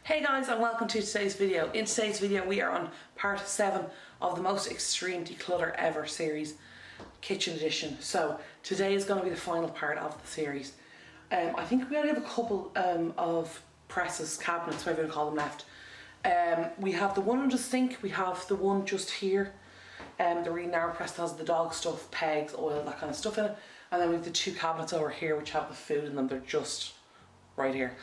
Hey guys, and welcome to today's video. In today's video we are on part 7 of the Most Extreme Declutter Ever series, kitchen edition. So today is going to be the final part of the series. I think we only have a couple of presses, cabinets, whatever you call them, left. We have the one under the sink, we have the one just here, the really narrow press that has the dog stuff, pegs, oil, that kind of stuff in it. And then we have the two cabinets over here which have the food in them. They're just right here.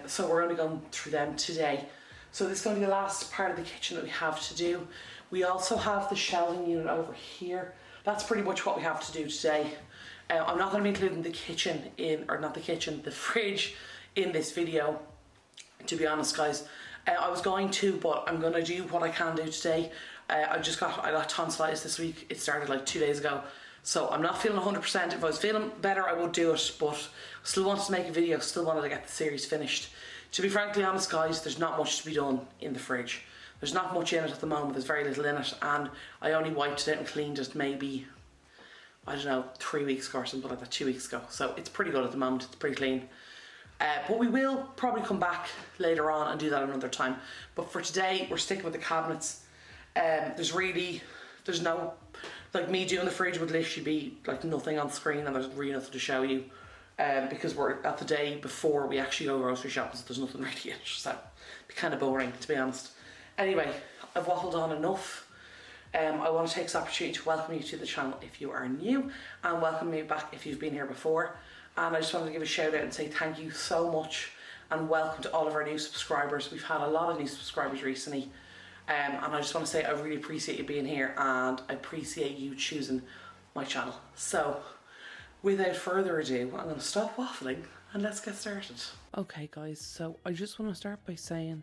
So we're going to be going through them today. So this is going to be the last part of the kitchen that we have to do. We also have the shelving unit over here. That's pretty much what we have to do today. I'm not going to be including the kitchen in, or not the kitchen, the fridge in this video, to be honest guys. I was going to, but I'm going to do what I can do today. I got tonsillitis this week. It started like 2 days ago. So I'm not feeling 100%. If I was feeling better, I would do it, but still wanted to make a video, still wanted to get the series finished. To be frankly honest guys, there's not much to be done in the fridge. There's not much in it at the moment, there's very little in it, and I only wiped it out and cleaned it maybe, I don't know, 3 weeks ago or something like that, 2 weeks ago. So it's pretty good at the moment, it's pretty clean. But we will probably come back later on and do that another time. But for today, we're sticking with the cabinets. There's no, like me doing the fridge would literally be like nothing on screen, and there's really nothing to show you because we're at the day before we actually go grocery shopping, so there's nothing really in it, so it'd be kind of boring to be honest. Anyway, I've waffled on enough. I want to take this opportunity to welcome you to the channel if you are new, and welcome me back if you've been here before. And I just wanted to give a shout out and say thank you so much and welcome to all of our new subscribers. We've had a lot of new subscribers recently. And I just want to say I really appreciate you being here, and I appreciate you choosing my channel. So without further ado, I'm going to stop waffling and let's get started. Okay guys, so I just want to start by saying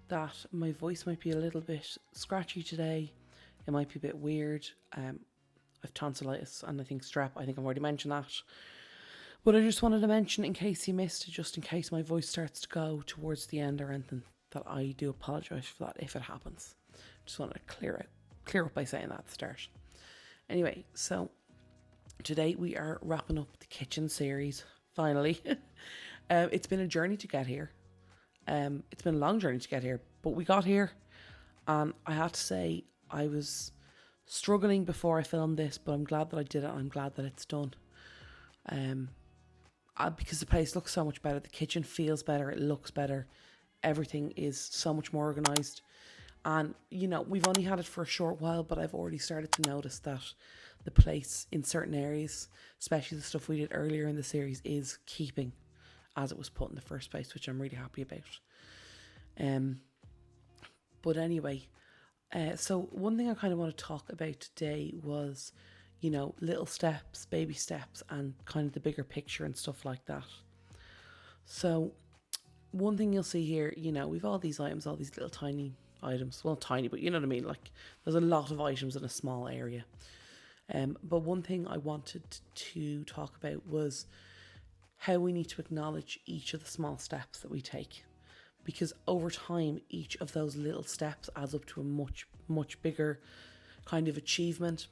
that my voice might be a little bit scratchy today. It might be a bit weird. I've tonsillitis and I think strep. I think I've already mentioned that. But I just wanted to mention, in case you missed it, just in case my voice starts to go towards the end or anything, that I do apologise for that if it happens. Just wanted to clear up by saying that at the start. Anyway, so today we are wrapping up the kitchen series, finally. It's been a journey to get here. It's been a long journey to get here, but we got here. And I have to say, I was struggling before I filmed this, but I'm glad that I did it. I'm glad that it's done. Because the place looks so much better. The kitchen feels better. It looks better. Everything is so much more organised. And, you know, we've only had it for a short while, but I've already started to notice that the place in certain areas, especially the stuff we did earlier in the series, is keeping as it was put in the first place, which I'm really happy about. But anyway, so one thing I kind of want to talk about today was, you know, little steps, baby steps, and kind of the bigger picture and stuff like that. So one thing you'll see here, you know, we've all these items, all these little tiny items. Well, not tiny, but you know what I mean? Like, there's a lot of items in a small area. But one thing I wanted to talk about was how we need to acknowledge each of the small steps that we take. Because over time, each of those little steps adds up to a much, much bigger kind of achievement.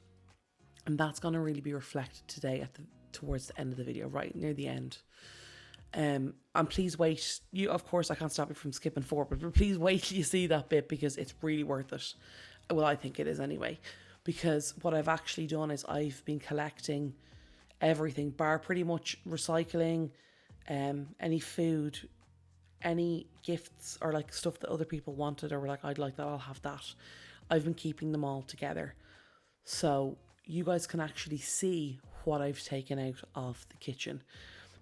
And that's going to really be reflected today towards the end of the video, right near the end. And please wait. Of course, I can't stop you from skipping forward, but please wait till you see that bit because it's really worth it. Well, I think it is anyway. Because what I've actually done is I've been collecting everything, bar pretty much recycling, any food, any gifts or like stuff that other people wanted or were like, I'd like that, I'll have that. I've been keeping them all together. So you guys can actually see what I've taken out of the kitchen.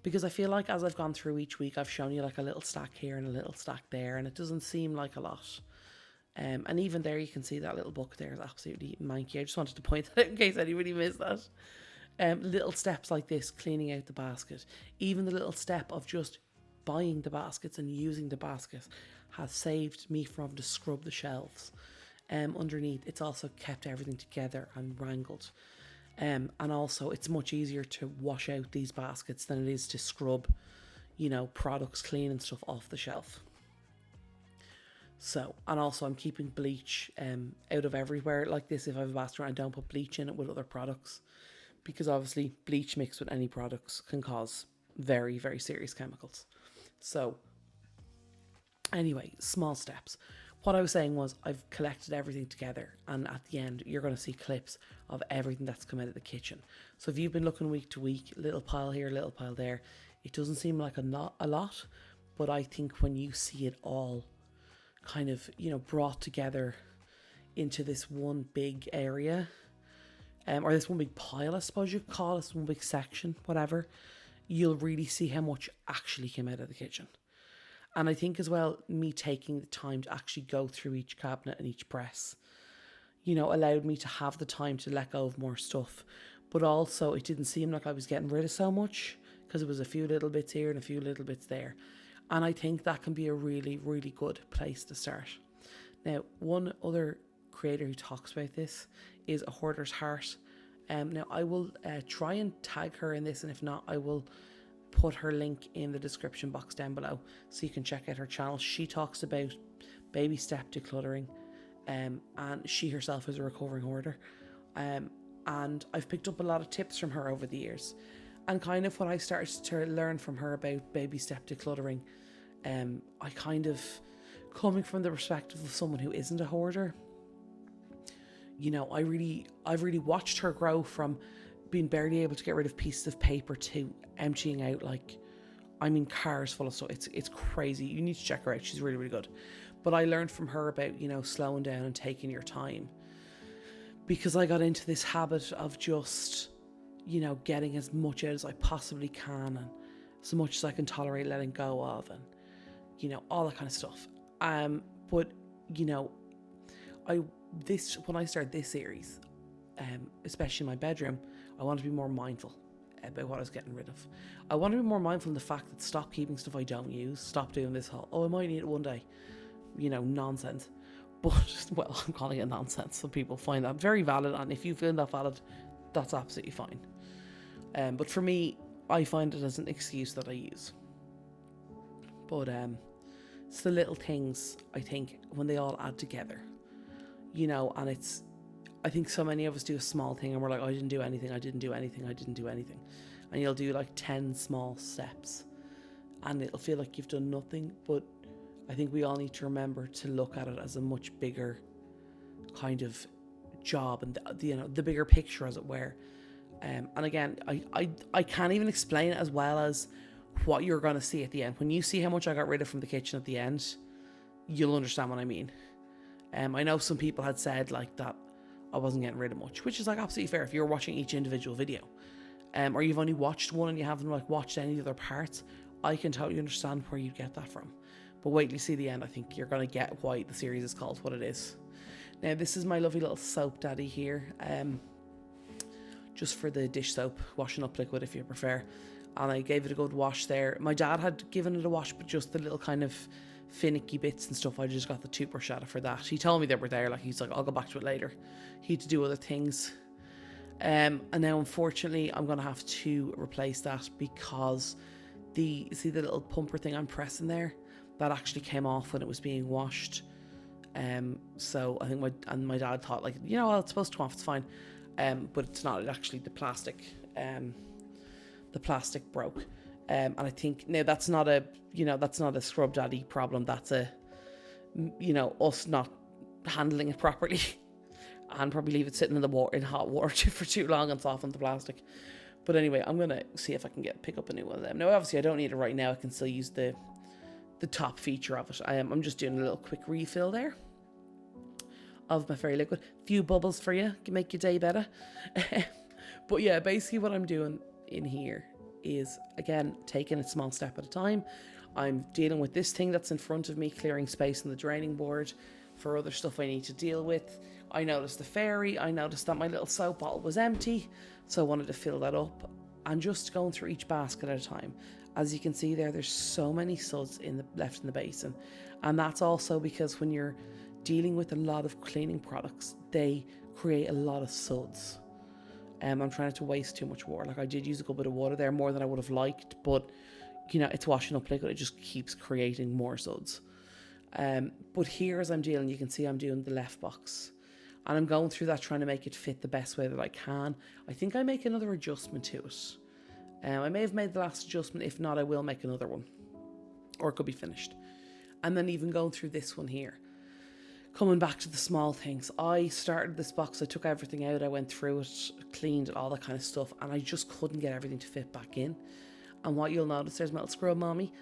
Because I feel like as I've gone through each week, I've shown you like a little stack here and a little stack there, and it doesn't seem like a lot. And even there, you can see that little book there is absolutely manky. I just wanted to point that out in case anybody missed that. Little steps like this, cleaning out the basket, even the little step of just buying the baskets and using the basket has saved me from having to scrub the shelves. Underneath, it's also kept everything together and wrangled. And also it's much easier to wash out these baskets than it is to scrub, you know, products clean and stuff off the shelf. So, and also I'm keeping bleach out of everywhere like this. If I have a basket, I don't put bleach in it with other products, because obviously bleach mixed with any products can cause very, very serious chemicals. So Anyway, small steps. What I was saying was I've collected everything together, and at the end you're going to see clips of everything that's come out of the kitchen. So if you've been looking week to week, little pile here, little pile there, it doesn't seem like a lot, but I think when you see it all kind of, brought together into this one big area, or this one big pile, I suppose you could call it, this one big section, whatever, you'll really see how much actually came out of the kitchen. And I think as well, me taking the time to actually go through each cabinet and each press, allowed me to have the time to let go of more stuff. But also it didn't seem like I was getting rid of so much, because it was a few little bits here and a few little bits there. And I think that can be a really, really good place to start. Now, one other creator who talks about this is A Hoarder's Heart. Now, I will try and tag her in this, and if not, I will put her link in the description box down below so you can check out her channel. She talks about baby step decluttering, and she herself is a recovering hoarder. And I've picked up a lot of tips from her over the years. And kind of when I started to learn from her about baby step decluttering, I kind of, coming from the perspective of someone who isn't a hoarder, I've really watched her grow from being barely able to get rid of pieces of paper to emptying out cars full of stuff. It's crazy. You need to check her out. She's really, really good. But I learned from her about, slowing down and taking your time, because I got into this habit of just, getting as much out as I possibly can, and as much as I can tolerate letting go of, and, all that kind of stuff. But, when I started this series, especially in my bedroom, I want to be more mindful about what I was getting rid of. I want to be more mindful in the fact that stop keeping stuff I don't use, stop doing this whole, I might need it one day, nonsense. But, well, I'm calling it nonsense. Some people find that very valid, and if you feel that valid, that's absolutely fine. But for me, I find it as an excuse that I use. But it's the little things, I think, when they all add together, and I think so many of us do a small thing and we're like, I didn't do anything. And you'll do 10 small steps and it'll feel like you've done nothing. But I think we all need to remember to look at it as a much bigger kind of job, and the bigger picture, as it were. And again, I can't even explain it as well as what you're going to see at the end. When you see how much I got rid of from the kitchen at the end, you'll understand what I mean. I know some people had said that I wasn't getting rid of much, which is absolutely fair if you're watching each individual video, or you've only watched one and you haven't watched any other parts. I can totally understand where you get that from. But wait till you see the end. I think you're going to get why the series is called what it is. Now, this is my lovely little soap daddy here, just for the dish soap, washing up liquid if you prefer. And I gave it a good wash there. My dad had given it a wash, but just the little kind of finicky bits and stuff, I just got the toothbrush out for that. He told me they were there, he's like, I'll go back to it later. He had to do other things. And now, unfortunately, I'm going to have to replace that because see the little pumper thing I'm pressing there? That actually came off when it was being washed. So I think my dad thought it's supposed to come off, it's fine. But it's not. It actually, the plastic broke. And I think now that's not a scrub daddy problem. That's us not handling it properly, and probably leave it sitting in hot water for too long and soften the plastic. But anyway, I'm gonna see if I can pick up a new one of them. Now, obviously, I don't need it right now. I can still use the top feature of it. I'm just doing a little quick refill there of my fairy liquid. Few bubbles for you can make your day better. But yeah, basically what I'm doing in here is, again, taking it small step at a time. I'm dealing with this thing that's in front of me, clearing space on the draining board for other stuff I need to deal with. I noticed the fairy. I noticed that my little soap bottle was empty, so I wanted to fill that up, and just going through each basket at a time. As you can see there's so many suds left in the basin, and that's also because when you're dealing with a lot of cleaning products, they create a lot of suds. I'm trying not to waste too much water. I did use a good bit of water there, more than I would have liked, but it's washing up liquid. It just keeps creating more suds. But here, as I'm dealing, you can see I'm doing the left box, and I'm going through that, trying to make it fit the best way that I can. I think I make another adjustment to it. I may have made the last adjustment. If not, I will make another one, or it could be finished. And then even going through this one here, coming back to the small things. I started this box, I took everything out, I went through it, cleaned it, all that kind of stuff, and I just couldn't get everything to fit back in. And what you'll notice, there's Metal Scrub Mommy.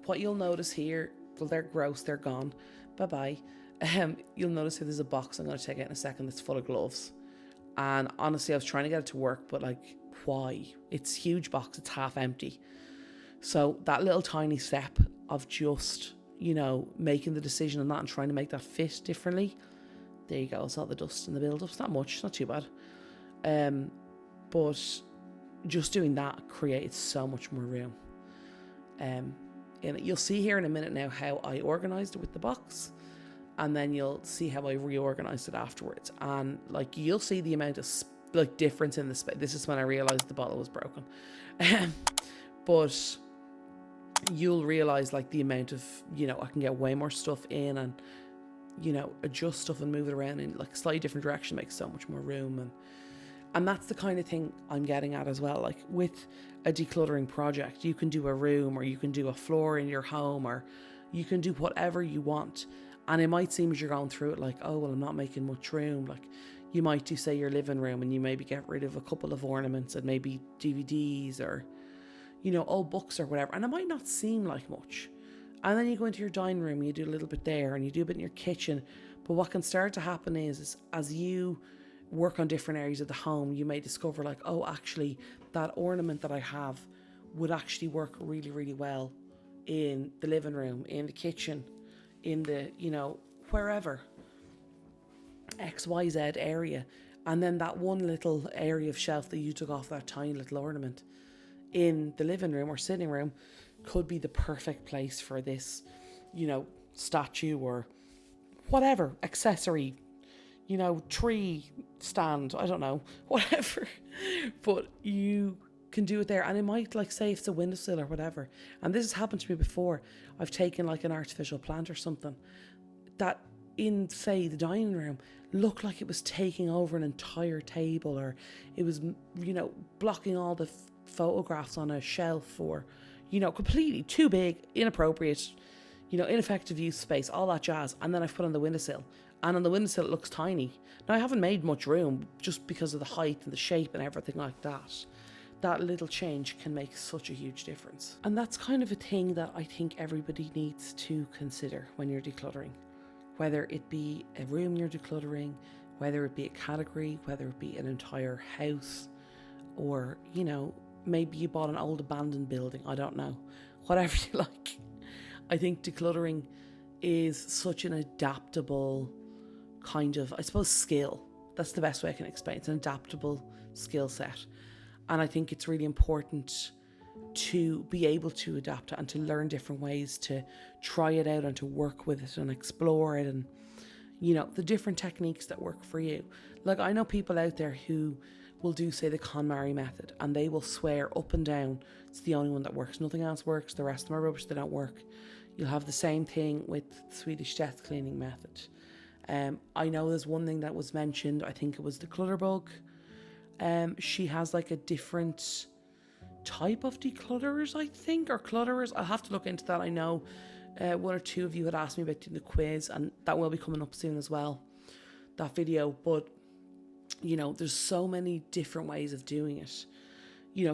What you'll notice here, well, they're gross, they're gone. Bye-bye. You'll notice here there's a box I'm going to take out in a second that's full of gloves. And honestly, I was trying to get it to work, but like, why? It's a huge box, it's half empty. So that little tiny step of just, making the decision on that and trying to make that fit differently. There you go, it's all the dust and the build-up. It's not much, it's not too bad. But just doing that created so much more room. And you'll see here in a minute now how I organised it with the box, and then you'll see how I reorganised it afterwards. And like, you'll see the amount of difference in the space. This is when I realised the bottle was broken. But you'll realise like the amount of, I can get way more stuff in, and, adjust stuff and move it around in like a slightly different direction makes so much more room. And that's the kind of thing I'm getting at as well. Like with a decluttering project, you can do a room, or you can do a floor in your home, or you can do whatever you want. And it might seem as you're going through it like, oh, well, I'm not making much room. Like you might do, say, your living room, and you maybe get rid of a couple of ornaments and maybe DVDs or, old books or whatever. And it might not seem like much. And then you go into your dining room, and you do a little bit there, and you do a bit in your kitchen. But what can start to happen is as you work on different areas of the home, you may discover like, oh, actually that ornament that I have would actually work really, really well in the living room, in the kitchen, in the, wherever, XYZ area. And then that one little area of shelf that you took off, that tiny little ornament in the living room or sitting room, could be the perfect place for this, statue or whatever accessory, tree stand, I don't know, whatever. But you can do it there, and it might, like, say if it's a windowsill or whatever. And this has happened to me before. I've taken like an artificial plant or something that in, say, the dining room looked like it was taking over an entire table, or it was, blocking all the photographs on a shelf, or, completely too big, inappropriate, ineffective use space, all that jazz. And then I've put on the windowsill. And on the windowsill, it looks tiny. Now, I haven't made much room just because of the height and the shape and everything like that. That little change can make such a huge difference. And that's kind of a thing that I think everybody needs to consider when you're decluttering. Whether it be a room you're decluttering, whether it be a category, whether it be an entire house, or, maybe you bought an old abandoned building, I don't know. Whatever you like. I think decluttering is such an adaptable kind of, I suppose, skill. That's the best way I can explain it. It's an adaptable skill set. And I think it's really important to be able to adapt it and to learn different ways to try it out and to work with it and explore it, and, the different techniques that work for you. Like, I know people out there who will do, say, the KonMari method, and they will swear up and down it's the only one that works. Nothing else works. The rest of them are rubbish. They don't work. You'll have the same thing with the Swedish death cleaning method. I know there's one thing that was mentioned. I think it was the Clutterbug. She has like a different type of declutterers, I think, or clutterers. I'll have to look into that. I know one or two of you had asked me about doing the quiz, and that will be coming up soon as well, that video. But, there's so many different ways of doing it.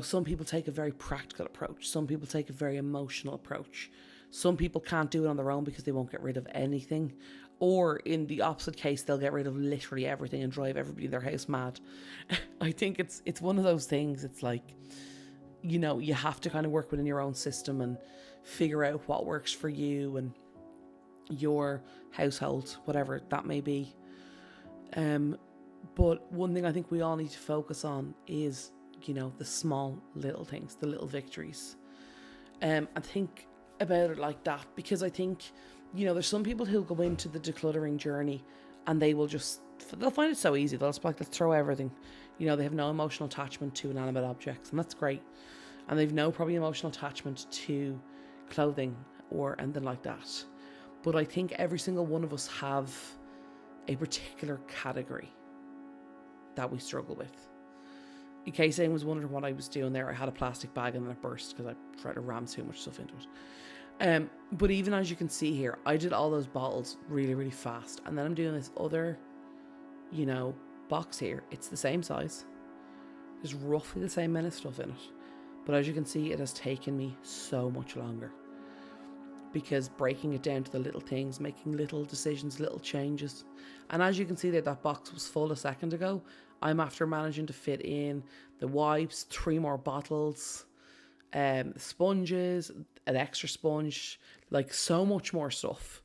Some people take a very practical approach. Some people take a very emotional approach. Some people can't do it on their own because they won't get rid of anything. Or in the opposite case, they'll get rid of literally everything and drive everybody in their house mad. I think it's one of those things. It's like, you have to kind of work within your own system and figure out what works for you and your household, whatever that may be. But one thing I think we all need to focus on is, the small little things, the little victories. I think about it like that, because I think, there's some people who'll go into the decluttering journey and they'll find it so easy. They'll just be like, let's throw everything. They have no emotional attachment to inanimate objects, and that's great. And they've no probably emotional attachment to clothing or anything like that. But I think every single one of us have a particular category that we struggle with. In case anyone was wondering what I was doing there, I had a plastic bag and then it burst because I tried to ram too much stuff into it. But even as you can see here, I did all those bottles really, really fast. And then I'm doing this other, you know, box here. It's the same size. There's roughly the same amount of stuff in it. But as you can see, it has taken me so much longer. Because breaking it down to the little things, making little decisions, little changes. And as you can see there, that box was full a second ago. I'm after managing to fit in the wipes, 3 more bottles, sponges, an extra sponge, like so much more stuff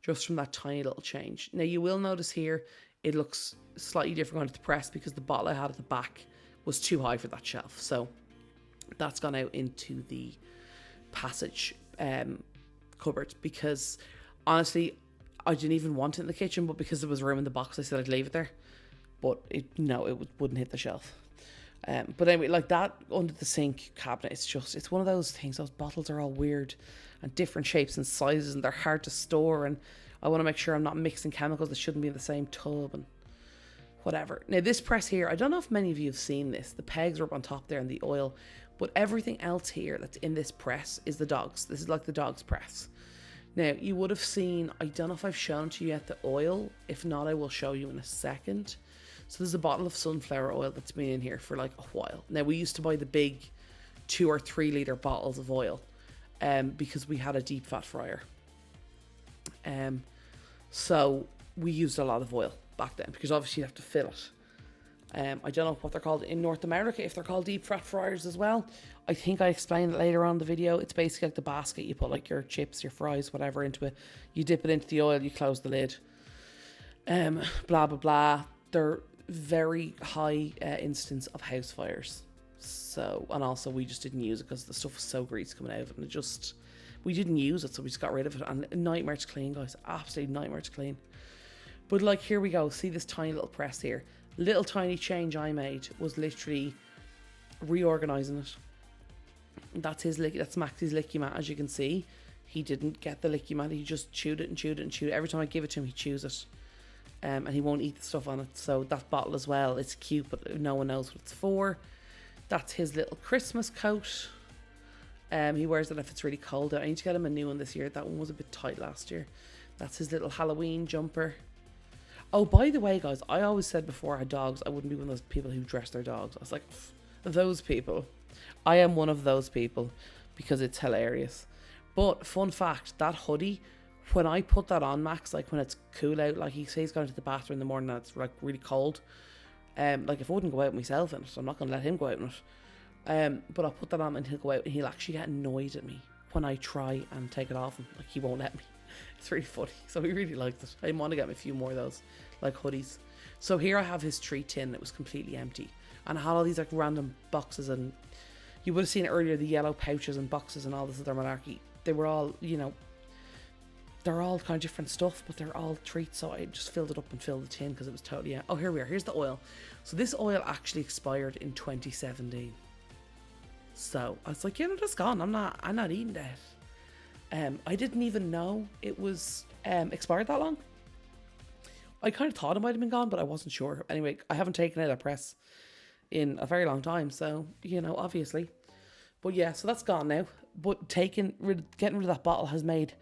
just from that tiny little change. Now you will notice here, it looks slightly different on the press because the bottle I had at the back was too high for that shelf. So that's gone out into the passage cupboard because honestly, I didn't even want it in the kitchen, but because there was room in the box, I said I'd leave it there. But it wouldn't hit the shelf. But anyway, like that under the sink cabinet, it's one of those things. Those bottles are all weird and different shapes and sizes, and they're hard to store. And I want to make sure I'm not mixing chemicals that shouldn't be in the same tub and whatever. Now this press here, I don't know if many of you have seen this. The pegs are up on top there and the oil, but everything else here that's in this press is the dogs. This is like the dog's press. Now you would have seen, I don't know if I've shown to you yet the oil. If not, I will show you in a second. So there's a bottle of sunflower oil that's been in here for like a while. Now we used to buy the big 2 or 3 litre bottles of oil because we had a deep fat fryer. So we used a lot of oil back then because obviously you have to fill it. I don't know what they're called in North America, if they're called deep fat fryers as well. I think I explained it later on in the video. It's basically like the basket. You put like your chips, your fries, whatever into it. You dip it into the oil, you close the lid. Blah, blah, blah. They're very high instance of house fires. So, and also we just didn't use it because the stuff was so greasy coming out of it, and we didn't use it, so we just got rid of it. And nightmare to clean, guys, absolute nightmare to clean. But like, here we go, see this tiny little press here. Little tiny change I made was literally reorganizing it. That's Maxie's licky mat. As you can see, he didn't get the licky mat, he just chewed it and chewed it and chewed it. Every time I give it to him, he chews it. And he won't eat the stuff on it. So that bottle as well, it's cute, but no one knows what it's for. That's his little Christmas coat. He wears it if it's really cold. I need to get him a new one this year. That one was a bit tight last year. That's his little Halloween jumper. Oh, by the way, guys, I always said before I had dogs, I wouldn't be one of those people who dress their dogs. I was like, those people. I am one of those people because it's hilarious. But fun fact, that hoodie, when I put that on Max, like when it's cool out, like he says he's going to the bathroom in the morning and it's like really cold. Like if I wouldn't go out myself in it, I'm not going to let him go out in it. But I'll put that on and he'll go out and he'll actually get annoyed at me when I try and take it off him. Like he won't let me. It's really funny. So he really likes it. I want to get him a few more of those, like hoodies. So here I have his treat tin that was completely empty. And I had all these like random boxes, and you would have seen it earlier, the yellow pouches and boxes and all this other malarkey. They were all, you know, they're all kind of different stuff, but they're all treats. So I just filled it up and filled the tin because it was totally... Oh, here we are. Here's the oil. So this oil actually expired in 2017. So I was like, yeah, no, that's gone. I'm not eating that. I didn't even know it was expired that long. I kind of thought it might have been gone, but I wasn't sure. Anyway, I haven't taken out a press in a very long time, so, you know, obviously. But yeah, so that's gone now. But getting rid of that bottle has made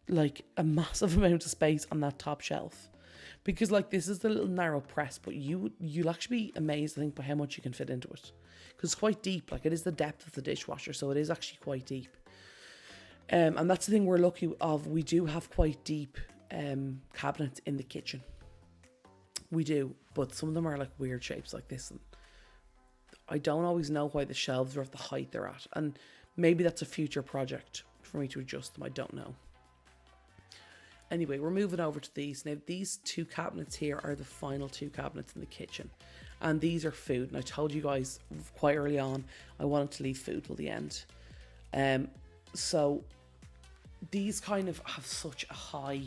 like a massive amount of space on that top shelf. Because like this is the little narrow press, but you'll actually be amazed, I think, by how much you can fit into it. Because it's quite deep. Like it is the depth of the dishwasher, so it is actually quite deep. And that's the thing we're lucky of. We do have quite deep cabinets in the kitchen. We do, but some of them are like weird shapes like this. And I don't always know why the shelves are at the height they're at. And maybe that's a future project for me to adjust them. I don't know. Anyway, we're moving over to these. Now, these 2 cabinets here are the final 2 cabinets in the kitchen. And these are food. And I told you guys quite early on, I wanted to leave food till the end. So these kind of have such a high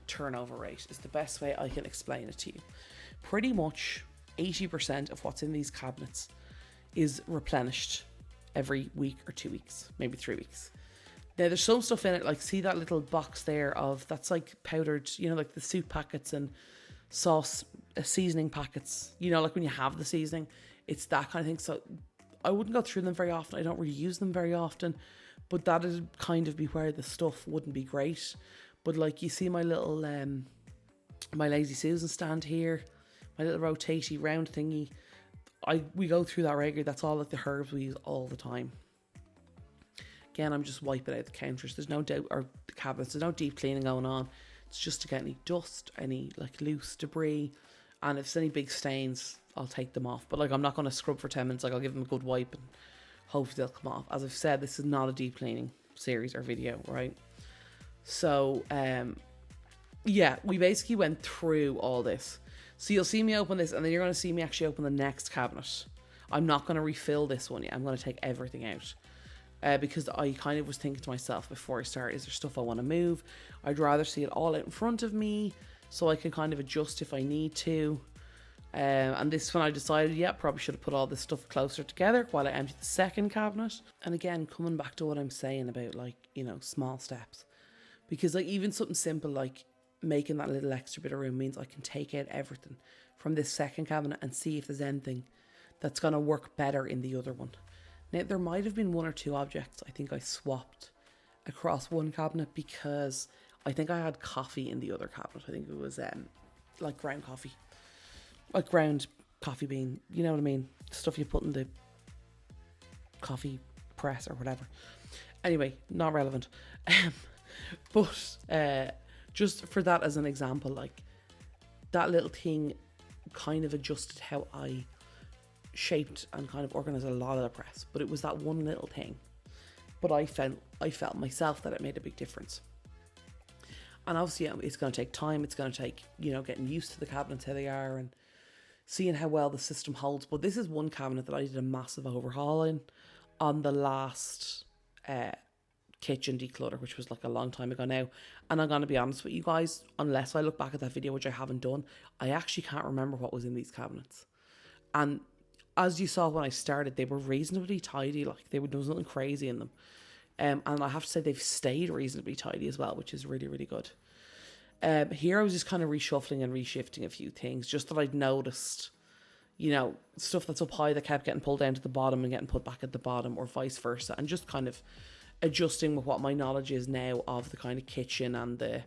turnover rate is the best way I can explain it to you. Pretty much 80% of what's in these cabinets is replenished every week or 2 weeks, maybe 3 weeks. Now there's some stuff in it, like see that little box there of, that's like powdered, you know, like the soup packets and sauce seasoning packets, you know, like when you have the seasoning, it's that kind of thing. So I wouldn't go through them very often. I don't really use them very often, But that'd kind of be where the stuff wouldn't be great. But like, you see my little, my Lazy Susan stand here, my little rotatey round thingy. We go through that regularly. That's all like the herbs we use all the time. Again, I'm just wiping out the counters. There's no doubt, or the cabinets. There's no deep cleaning going on. It's just to get any dust, any like loose debris, and if there's any big stains, I'll take them off. But like, I'm not going to scrub for 10 minutes. Like, I'll give them a good wipe and hopefully they'll come off. As I've said, this is not a deep cleaning series or video, right? So, yeah, we basically went through all this. So you'll see me open this, and then you're going to see me actually open the next cabinet. I'm not going to refill this one yet. I'm going to take everything out. Because I kind of was thinking to myself before I start, is there stuff I want to move? I'd rather see it all out in front of me so I can kind of adjust if I need to. And this one I decided, yeah, probably should have put all this stuff closer together while I empty the second cabinet. And again, coming back to what I'm saying about, like, you know, small steps. Because like, even something simple like making that little extra bit of room means I can take out everything from this second cabinet and see if there's anything that's going to work better in the other one. Now, there might have been one or two objects I think I swapped across one cabinet because I think I had coffee in the other cabinet. I think it was like ground coffee. Like ground coffee bean, you know what I mean? Stuff you put in the coffee press or whatever. Anyway, not relevant. But just for that as an example, like that little thing kind of adjusted how I shaped and kind of organized a lot of the press. But it was that one little thing. But I felt myself that it made a big difference. And obviously, it's going to take time. It's going to take, you know, getting used to the cabinets, how they are, and seeing how well the system holds. But this is one cabinet that I did a massive overhaul in on the last kitchen declutter, which was like a long time ago now. And I'm going to be honest with you guys, unless I look back at that video, which I haven't done, I actually can't remember what was in these cabinets. And as you saw when I started, they were reasonably tidy. Like, there was nothing crazy in them. And I have to say they've stayed reasonably tidy as well, which is really, really good. Here I was just kind of reshuffling and reshifting a few things, just that I'd noticed, you know, stuff that's up high that kept getting pulled down to the bottom and getting put back at the bottom, or vice versa, and just kind of adjusting with what my knowledge is now of the kind of kitchen and the,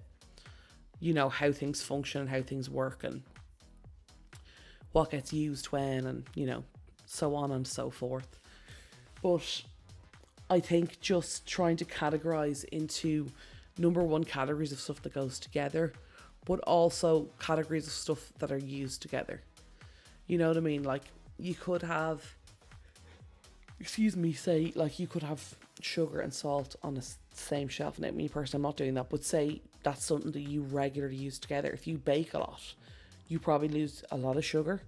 you know, how things function and how things work and what gets used when, and, you know, so on and so forth. But I think just trying to categorize into number one, categories of stuff that goes together, but also categories of stuff that are used together. You know what I mean? Like, you could have, say, like, you could have sugar and salt on the same shelf. Now, me personally, I'm not doing that, but say that's something that you regularly use together. If you bake a lot, you probably lose a lot of sugar,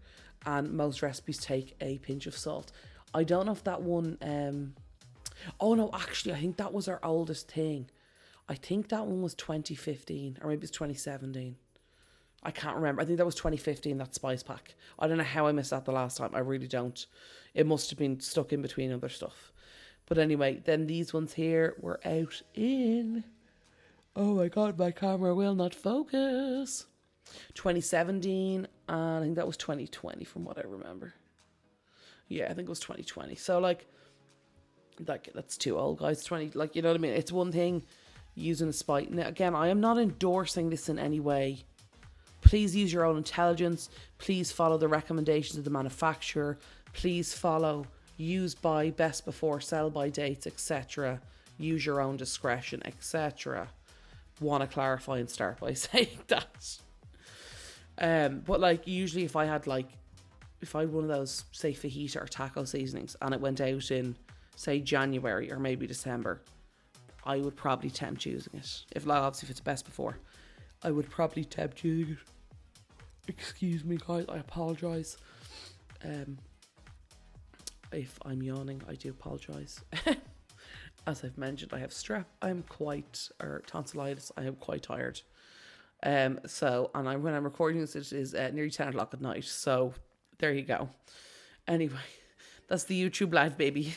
and most recipes take a pinch of salt. I don't know if that one, oh no, actually, I think that was our oldest thing. I think that one was 2015, or maybe it's 2017. I can't remember. I think that was 2015, that spice pack. I don't know how I missed that the last time. I really don't. It must have been stuck in between other stuff. But anyway, then these ones here were out in, oh my God, my camera will not focus, 2017, and I think that was 2020 from what I remember. Yeah, I think it was 2020. So like that's too old, guys. 20, like, you know what I mean? It's one thing using a spice. Now, again, I am not endorsing this in any way. Please use your own intelligence. Please follow the recommendations of the manufacturer. Please follow use by, best before, sell by dates, etc. Use your own discretion, etc. Want to clarify and start by saying that. But like, usually if I had one of those, say, fajita or taco seasonings, and it went out in, say, January or maybe December, I would probably tempt using it. Obviously if it's best before, I would probably tempt using it. Excuse me, guys, I apologise. If I'm yawning, I do apologise. As I've mentioned, I have strep. Or tonsillitis. I am quite tired. When I'm recording this, it is nearly 10 o'clock at night. So there you go. Anyway, that's the YouTube live, baby.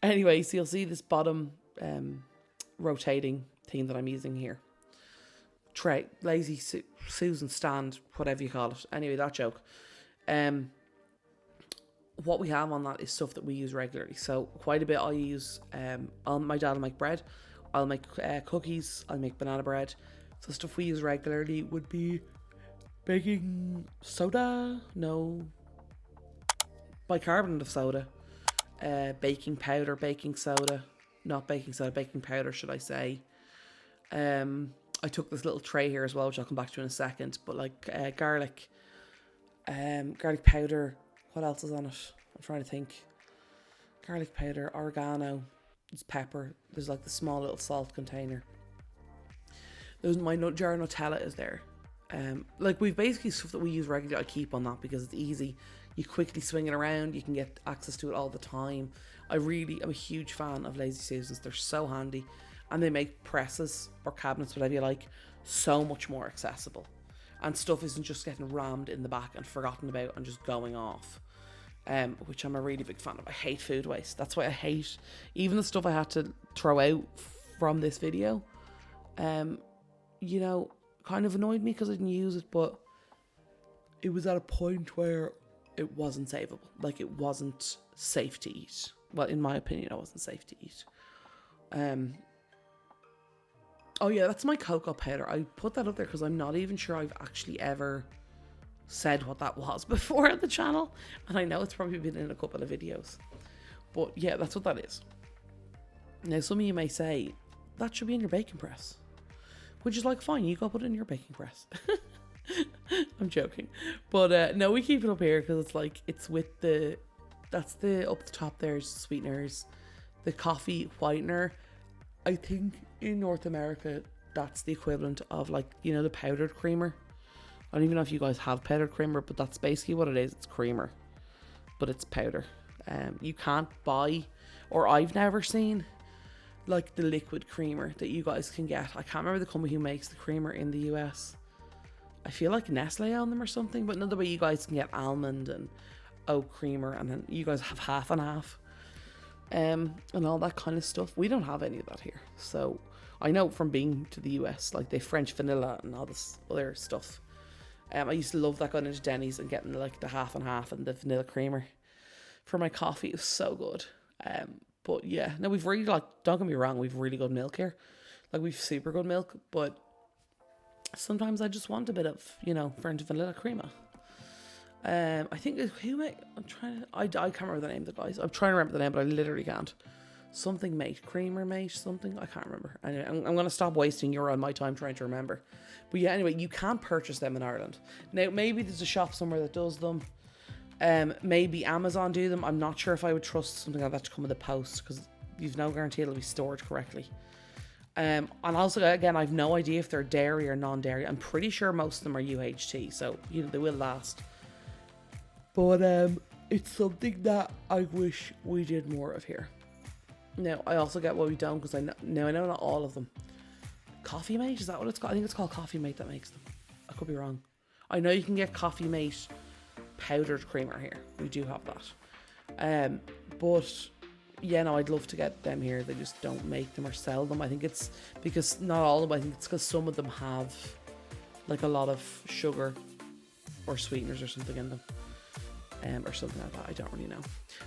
Anyway, so you'll see this bottom rotating thing that I'm using here. Tray, Lazy Susan stand, whatever you call it. Anyway, that joke. what we have on that is stuff that we use regularly. So quite a bit I use, my dad will make bread, I'll make cookies, I'll make banana bread. So stuff we use regularly would be baking soda, no, bicarbonate of soda, baking powder, baking soda, not baking soda, baking powder should I say. I took this little tray here as well, which I'll come back to in a second, but like garlic powder. What else is on it? I'm trying to think. Garlic powder, oregano, there's pepper, there's like the small little salt container. There's my jar of Nutella is there. Like we've basically stuff that we use regularly. I keep on that because it's easy. You quickly swing it around, you can get access to it all the time. I'm a huge fan of Lazy Susans. They're so handy, and they make presses or cabinets, whatever you like, so much more accessible. And stuff isn't just getting rammed in the back and forgotten about and just going off, which I'm a really big fan of. I hate food waste. That's why I hate even the stuff I had to throw out from this video. You know, kind of annoyed me because I didn't use it, but it was at a point where it wasn't savable. Like, it wasn't safe to eat. Well, in my opinion, it wasn't safe to eat. Oh yeah, that's my cocoa powder. I put that up there because I'm not even sure I've actually ever said what that was before on the channel. And I know it's probably been in a couple of videos. But yeah, that's what that is. Now, some of you may say, that should be in your baking press. Which is like, fine, you go put it in your baking press. I'm joking. But no, we keep it up here because it's like, it's with that's the, up the top there's sweeteners. The coffee whitener. I think in North America, that's the equivalent of like, you know, the powdered creamer. I don't even know if you guys have powdered creamer, but that's basically what it is. It's creamer, but it's powder. You can't buy, or I've never seen, like the liquid creamer that you guys can get. I can't remember the company who makes the creamer in the US. I feel like Nestle own them or something, but another way you guys can get almond and oat creamer, and then you guys have half and half. And all that kind of stuff. We don't have any of that here. So I know from being to the US, like they French vanilla and all this other stuff. I used to love that, going into Denny's and getting like the half and half and the vanilla creamer for my coffee. It was so good. But yeah, no, we've really, like, don't get me wrong, we've really good milk here. Like, we've super good milk, but sometimes I just want a bit of, you know, French vanilla creamer. I think I can't remember the name of the guys. I'm trying to remember the name, but I literally can't. Something mate, creamer mate, something, I can't remember. Anyway, I'm going to stop wasting your and my time trying to remember. But yeah, anyway, you can't purchase them in Ireland. Now, maybe there's a shop somewhere that does them. Maybe Amazon do them. I'm not sure if I would trust something like that to come with the post, because you've no guarantee it'll be stored correctly. And also, again, I've no idea if they're dairy or non-dairy. I'm pretty sure most of them are UHT, so you know they will last. But it's something that I wish we did more of here. Now, I also get why we don't, because I know not all of them. Coffee Mate, is that what it's called? I think it's called Coffee Mate that makes them. I could be wrong. I know you can get Coffee Mate powdered creamer here. We do have that. But yeah, no, I'd love to get them here. They just don't make them or sell them. I think it's because not all of them. I think it's because some of them have like a lot of sugar or sweeteners or something in them. Or something like that. I don't really know.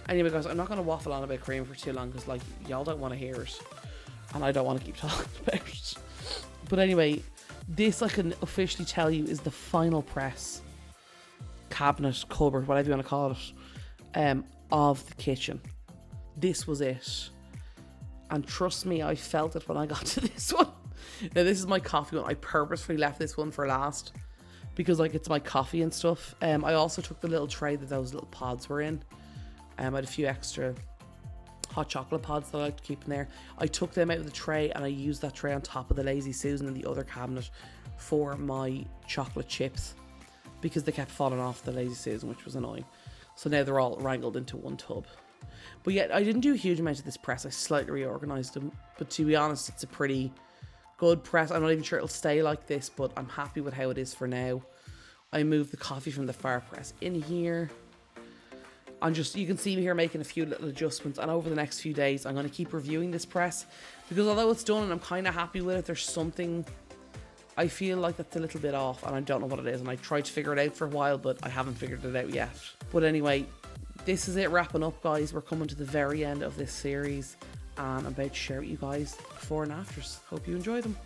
Anyway, guys, I'm not going to waffle on about cream for too long because, like, y'all don't want to hear it, and I don't want to keep talking about it. But anyway, this I can officially tell you is the final press, cabinet, cupboard, whatever you want to call it, of the kitchen. This was it, and trust me, I felt it when I got to this one. Now, this is my coffee one. I purposefully left this one for last, because like it's my coffee and stuff. I also took the little tray that those little pods were in. I had a few extra hot chocolate pods that I like to keep in there. I took them out of the tray and I used that tray on top of the Lazy Susan in the other cabinet for my chocolate chips, because they kept falling off the Lazy Susan, which was annoying. So now they're all wrangled into one tub. But yet I didn't do a huge amount of this press. I slightly reorganized them, but to be honest, it's a pretty good press. I'm not even sure it'll stay like this, but I'm happy with how it is for now. I moved the coffee from the far press in here. And just, you can see me here making a few little adjustments, and over the next few days I'm going to keep reviewing this press, because although it's done and I'm kind of happy with it, there's something I feel like that's a little bit off and I don't know what it is, and I tried to figure it out for a while but I haven't figured it out yet. But anyway, this is it wrapping up, guys. We're coming to the very end of this series, and I'm about to share with you guys the before and afters. Hope you enjoy them.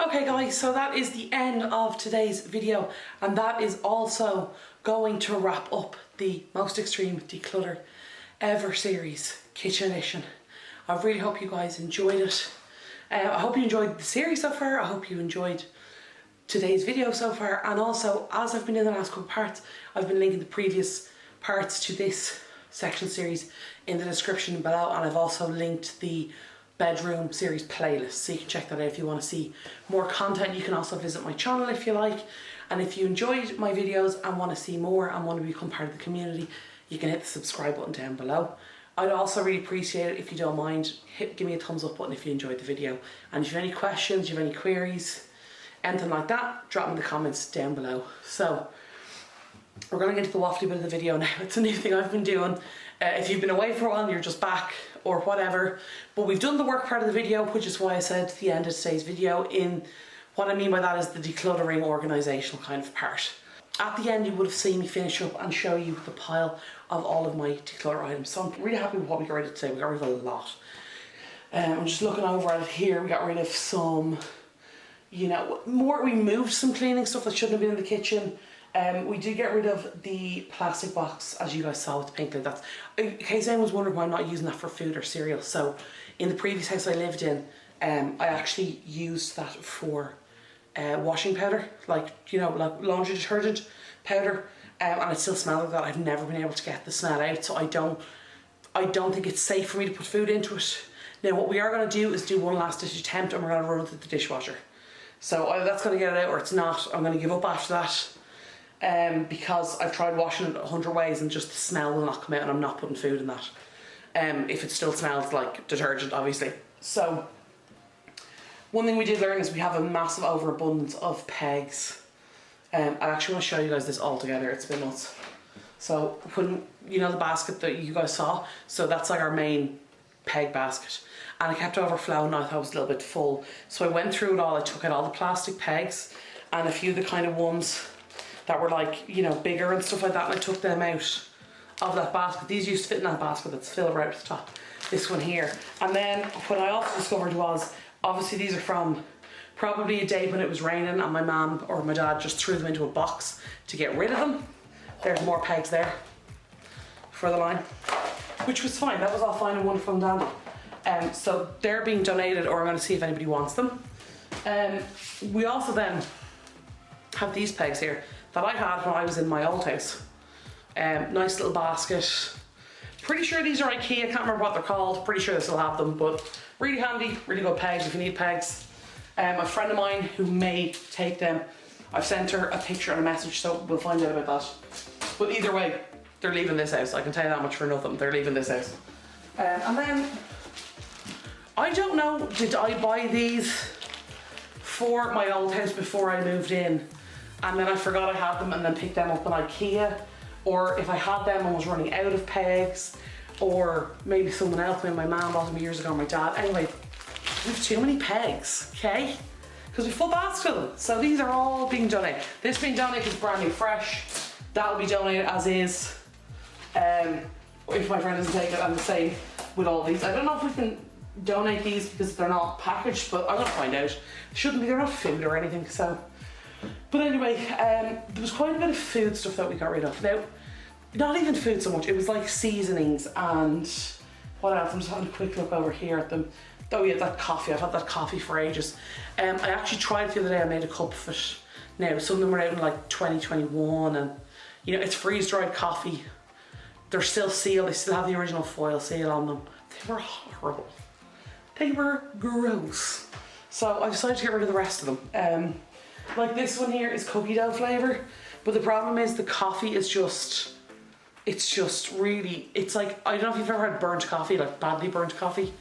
Okay guys, so that is the end of today's video, and that is also going to wrap up the Most Extreme Declutter Ever series, Kitchen Edition. I really hope you guys enjoyed it. I hope you enjoyed the series so far. I hope you enjoyed today's video so far, and also, as I've been in the last couple parts, I've been linking the previous parts to this section series in the description below, and I've also linked the bedroom series playlist, so you can check that out if you want to see more content. You can also visit my channel if you like, and if you enjoyed my videos and want to see more and want to become part of the community, you can hit the subscribe button down below. I'd also really appreciate it if you don't mind, give me a thumbs up button if you enjoyed the video, and if you have any questions, you have any queries, anything like that, drop them in the comments down below. So we're going to get to the waffly bit of the video now. It's a new thing I've been doing. If you've been away for a while and you're just back or whatever, but we've done the work part of the video, which is why I said at the end of today's video, in what I mean by that is the decluttering organisational kind of part. At the end you would have seen me finish up and show you the pile of all of my declutter items. So I'm really happy with what we got rid of today. We got rid of a lot. I'm just looking over at it here. We got rid of some, you know, more, we moved some cleaning stuff that shouldn't have been in the kitchen. We did get rid of the plastic box, as you guys saw with the pink lid. That's, in case anyone was wondering why I'm not using that for food or cereal. So in the previous house I lived in, I actually used that for washing powder, like, you know, like laundry detergent powder, and it still smells like that. I've never been able to get the smell out, so I don't think it's safe for me to put food into it. Now what we are going to do is do one last ditch attempt, and we're going to run it through the dishwasher. So either that's going to get it out or it's not. I'm going to give up after that. Because I've tried washing it 100 ways and just the smell will not come out, and I'm not putting food in that. If it still smells like detergent, obviously. So one thing we did learn is we have a massive overabundance of pegs. I actually want to show you guys this all together. It's been nuts. So when, you know, the basket that you guys saw, so that's like our main peg basket, and it kept overflowing. I thought it was a little bit full, so I went through it all. I took out all the plastic pegs and a few of the kind of ones that were like, you know, bigger and stuff like that, and I took them out of that basket. These used to fit in that basket that's filled right at the top, this one here. And then what I also discovered was, obviously these are from probably a day when it was raining and my mum or my dad just threw them into a box to get rid of them. There's more pegs there for the line, which was fine. That was all fine and wonderful and dandy. So they're being donated, or I'm going to see if anybody wants them. We also then have these pegs here that I had when I was in my old house. Nice little basket. Pretty sure these are IKEA, I can't remember what they're called. Pretty sure they still have them, but really handy, really good pegs if you need pegs. A friend of mine who may take them, I've sent her a picture and a message, so we'll find out about that. But either way, they're leaving this house. I can tell you that much for nothing. They're leaving this house. And then, I don't know, did I buy these for my old house before I moved in, and then I forgot I had them and then picked them up in IKEA, or if I had them and was running out of pegs, or maybe someone else, maybe my mum bought them years ago, or my dad. Anyway, we have too many pegs, okay? Because we full basket of them. So these are all being donated. This being donated is brand new, fresh. That'll be donated as is. If my friend doesn't take it, and the same with all these. I don't know if we can donate these because they're not packaged, but I'm gonna find out. Shouldn't be, they're not food or anything, so. But anyway, there was quite a bit of food stuff that we got rid of. Now, not even food so much, it was like seasonings and what else? I'm just having a quick look over here at them. Oh yeah, that coffee, I've had that coffee for ages. I actually tried it the other day, I made a cup of it. Now, some of them are out in like 2021 and you know, it's freeze-dried coffee. They're still sealed, they still have the original foil seal on them. They were horrible. They were gross. So I decided to get rid of the rest of them. Like this one here is cookie dough flavour, but the problem is the coffee is just, it's just really, it's like, I don't know if you've ever had burnt coffee, like badly burnt coffee.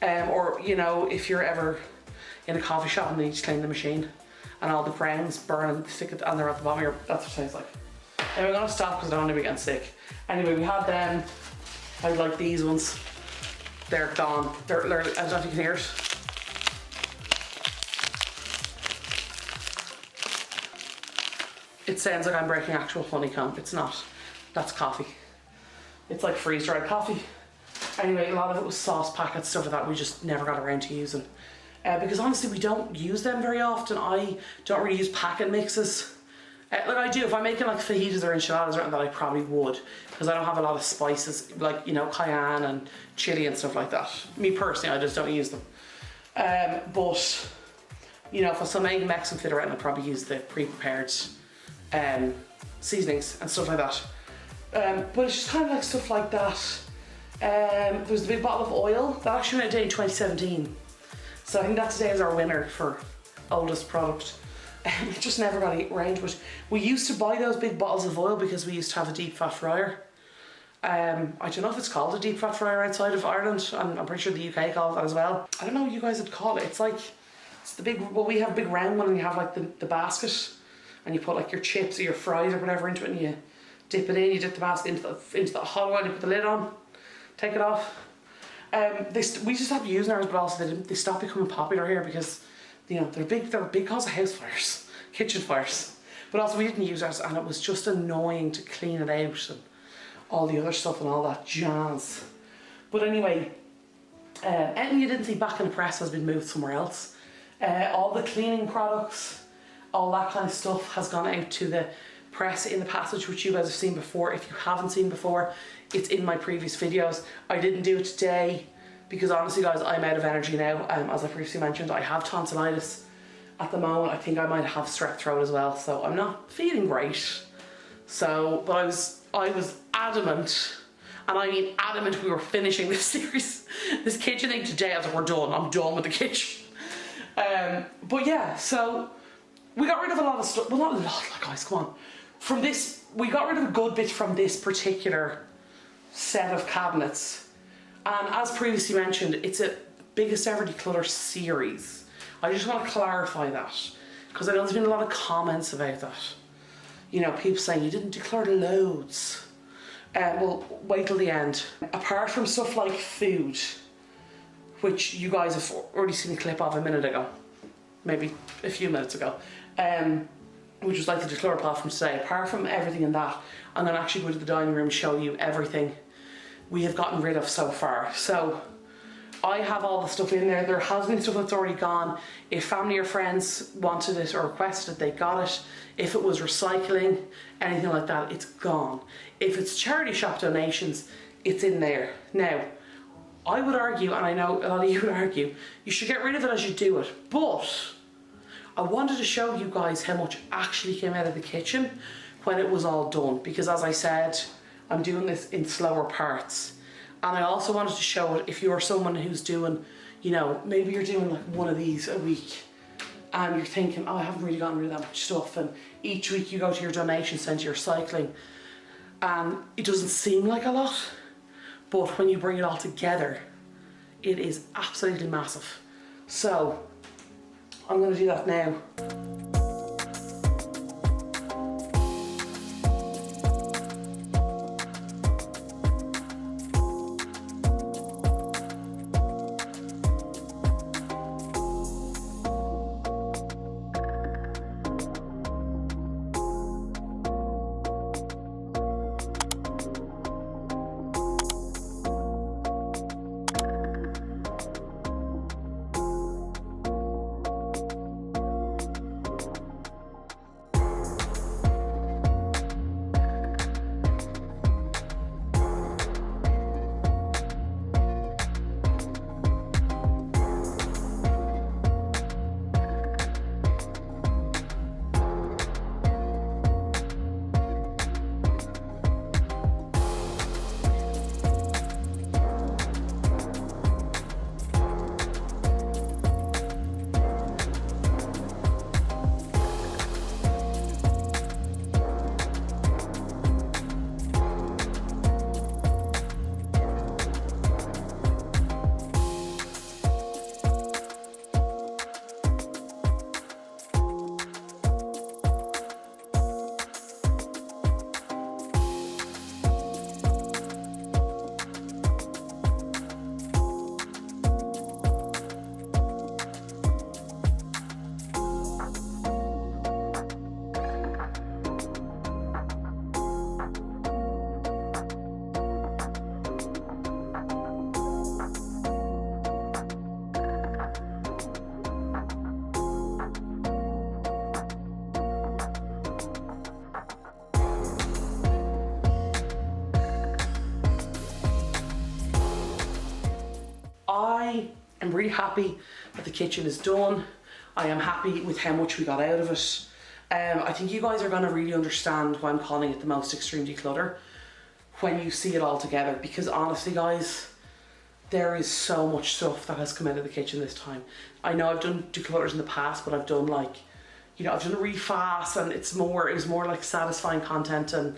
Or, you know, if you're ever in a coffee shop and they need to clean the machine and all the grounds burn and stick it and they're at the bottom of your, that's what it tastes like. Anyway, I'm gonna stop because I don't want to be getting sick. Anyway, we had them, I like these ones. They're gone. They're, I don't know if you can hear it. It sounds like I'm breaking actual honeycomb. It's not. That's coffee. It's like freeze-dried coffee. Anyway, a lot of it was sauce packets, stuff like that we just never got around to using. Because honestly, we don't use them very often. I don't really use packet mixes. Like I do, if I'm making like fajitas or enchiladas or anything, that I probably would. Because I don't have a lot of spices, like, you know, cayenne and chili and stuff like that. Me personally, I just don't use them. But, you know, if I'm making Mexican food or anything, I'd probably use the pre-prepared seasonings and stuff like that. But it's just kind of like stuff like that. There was the big bottle of oil that actually went out in 2017. So I think that today is our winner for oldest product. We just never got around to it. We used to buy those big bottles of oil because we used to have a deep fat fryer. I don't know if it's called a deep fat fryer outside of Ireland. I'm pretty sure the UK calls that as well. I don't know what you guys would call it. It's like, it's the big, well, we have a big round one and you have like the basket and you put like your chips or your fries or whatever into it and you dip it in, you dip the basket into the hot oil, you put the lid on, take it off. We just stopped using ours, but also they stopped becoming popular here because, you know, they're big cause of house fires, kitchen fires. But also we didn't use ours and it was just annoying to clean it out and all the other stuff and all that jazz. But anyway, anything you didn't see back in the press has been moved somewhere else. All the cleaning products, all that kind of stuff has gone out to the press in the passage, which you guys have seen before. If you haven't seen before, it's in my previous videos. I didn't do it today because honestly guys, I'm out of energy now. As I previously mentioned, I have tonsillitis at the moment. I think I might have strep throat as well, so I'm not feeling great. So, but I was adamant, and I mean adamant, we were finishing this series, this kitchen thing today. I was like, we're done, I'm done with the kitchen. But yeah, so we got rid of a lot of stuff. Well, not a lot, like guys, come on. From this, we got rid of a good bit from this particular set of cabinets. And as previously mentioned, it's a biggest ever declutter series. I just want to clarify that because I know there's been a lot of comments about that. You know, people saying you didn't declutter loads. Well, wait till the end. Apart from stuff like food, which you guys have already seen a clip of a minute ago, maybe a few minutes ago, which was like the declutter pot from today. Apart from everything in that, I'm going to actually go to the dining room and show you everything we have gotten rid of so far. So I have all the stuff in there. There has been stuff that's already gone. If family or friends wanted it or requested it, they got it. If it was recycling, anything like that, it's gone. If it's charity shop donations, it's in there. Now, I would argue, and I know a lot of you would argue, you should get rid of it as you do it. But I wanted to show you guys how much actually came out of the kitchen when it was all done. Because as I said, I'm doing this in slower parts. And I also wanted to show it if you're someone who's doing, you know, maybe you're doing like one of these a week and you're thinking, oh, I haven't really gotten rid of that much stuff. And each week you go to your donation centre, you're cycling, and it doesn't seem like a lot, but when you bring it all together, it is absolutely massive. So I'm going to do that now. I am really happy that the kitchen is done. I am happy with how much we got out of it. I think you guys are going to really understand why I'm calling it the most extreme declutter when you see it all together, because honestly guys, there is so much stuff that has come out of the kitchen this time. I know I've done declutters in the past, but I've done like, you know, I've done it really fast, and it was more like satisfying content, and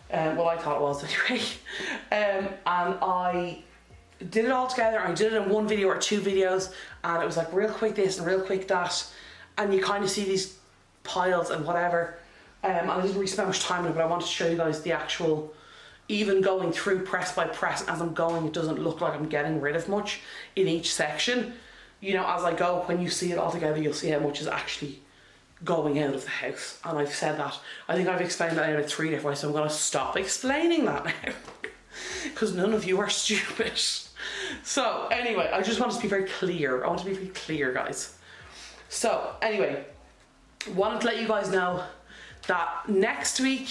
well, I thought it was anyway. And I did it all together. I did it in one video or 2 videos, and it was like real quick this and real quick that, and you kind of see these piles and whatever. And I didn't really spend much time on it, but I wanted to show you guys the actual, even going through press by press as I'm going, it doesn't look like I'm getting rid of much in each section. You know, as I go, when you see it all together, you'll see how much is actually going out of the house. And I've said that. I think I've explained that out in 3 different ways, so I'm going to stop explaining that now. Because none of you are stupid. So, anyway, I just want to be very clear. I want to be very clear, guys. So, anyway, wanted to let you guys know that next week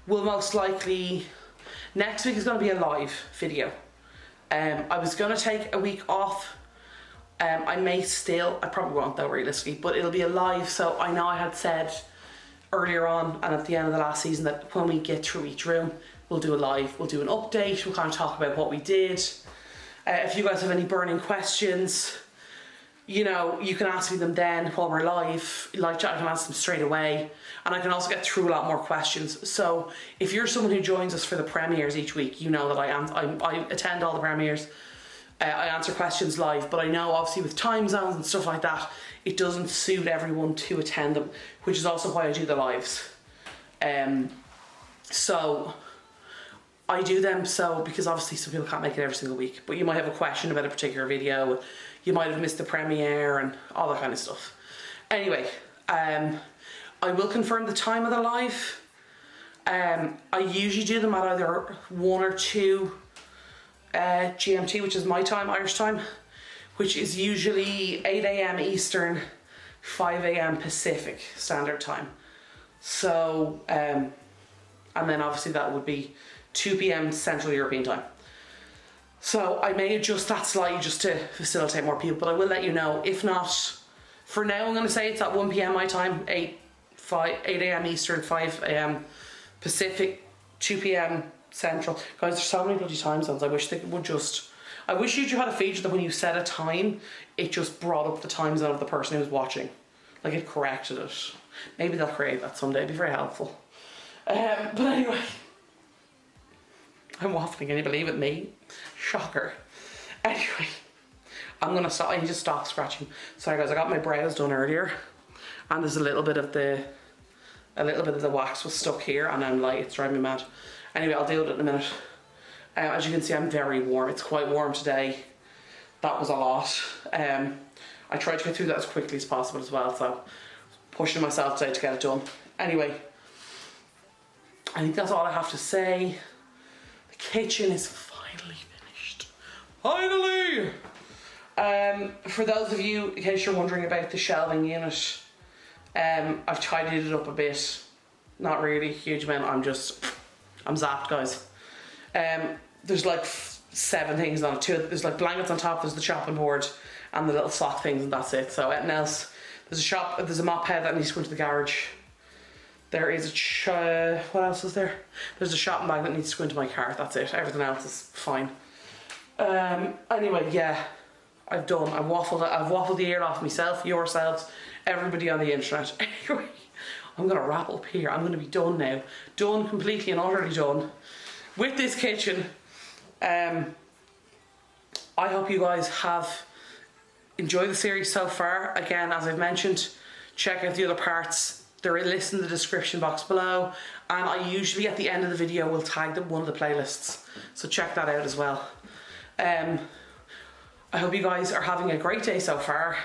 will most likely, next week is going to be a live video. I was going to take a week off. I probably won't though realistically, but it'll be a live. So I know I had said earlier on and at the end of the last season that when we get through each room, we'll do a live, we'll do an update, we'll kind of talk about what we did. If you guys have any burning questions, you know, you can ask me them then while we're live. Like, I can ask them straight away, and I can also get through a lot more questions. So if you're someone who joins us for the premieres each week, you know that I attend all the premieres. I answer questions live, but I know obviously with time zones and stuff like that, it doesn't suit everyone to attend them, which is also why I do the lives. So I do them because obviously some people can't make it every single week, but you might have a question about a particular video, you might have missed the premiere and all that kind of stuff. Anyway, I will confirm the time of the live. I usually do them at either 1 or 2 GMT, which is my time, Irish time, which is usually 8 AM Eastern, 5 AM Pacific Standard Time. So, and then obviously that would be 2 PM Central European Time. So I may adjust that slightly just to facilitate more people, but I will let you know. If not, for now I'm going to say it's at 1 PM my time, 8 AM Eastern, 5 AM Pacific, 2 PM Central. Guys, there's so many bloody time zones. I wish they would just, I wish you had a feature that when you set a time, it just brought up the time zone of the person who's watching. Like it corrected it. Maybe they'll create that someday, it'd be very helpful. But anyway, I'm waffling, can you believe it? Me? Shocker. Anyway, I'm gonna stop, I need to stop scratching. Sorry guys, I got my brows done earlier, and there's a little bit of the wax was stuck here, and I'm like, it's driving me mad. Anyway, I'll deal with it in a minute. As you can see, I'm very warm. It's quite warm today. That was a lot. I tried to get through that as quickly as possible as well, so pushing myself today to get it done. Anyway, I think that's all I have to say. The kitchen is finally finished. Finally! For those of you, in case you're wondering about the shelving unit, I've tidied it up a bit. Not really a huge amount, I'm zapped, guys. There's like 7 things on it too. There's like blankets on top, there's the chopping board and the little sock things, and that's it. So anything else, there's a mop head that needs to go into the garage. There is what else is there? There's a shopping bag that needs to go into my car, that's it. Everything else is fine. Anyway, yeah, I've waffled the ear off myself, yourselves, everybody on the internet. Anyway, I'm gonna wrap up here. I'm gonna be done now. Done, completely and utterly done with this kitchen. I hope you guys have enjoyed the series so far. Again, as I've mentioned, check out the other parts. They're listed in the description box below, and I usually at the end of the video will tag one of the playlists, so check that out as well. I hope you guys are having a great day so far.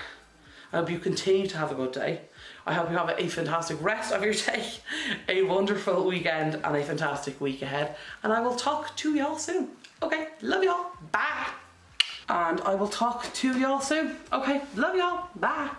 I hope you continue to have a good day. I hope you have a fantastic rest of your day, a wonderful weekend, and a fantastic week ahead. And I will talk to y'all soon. Okay, love y'all, bye. And I will talk to y'all soon. Okay, love y'all, bye.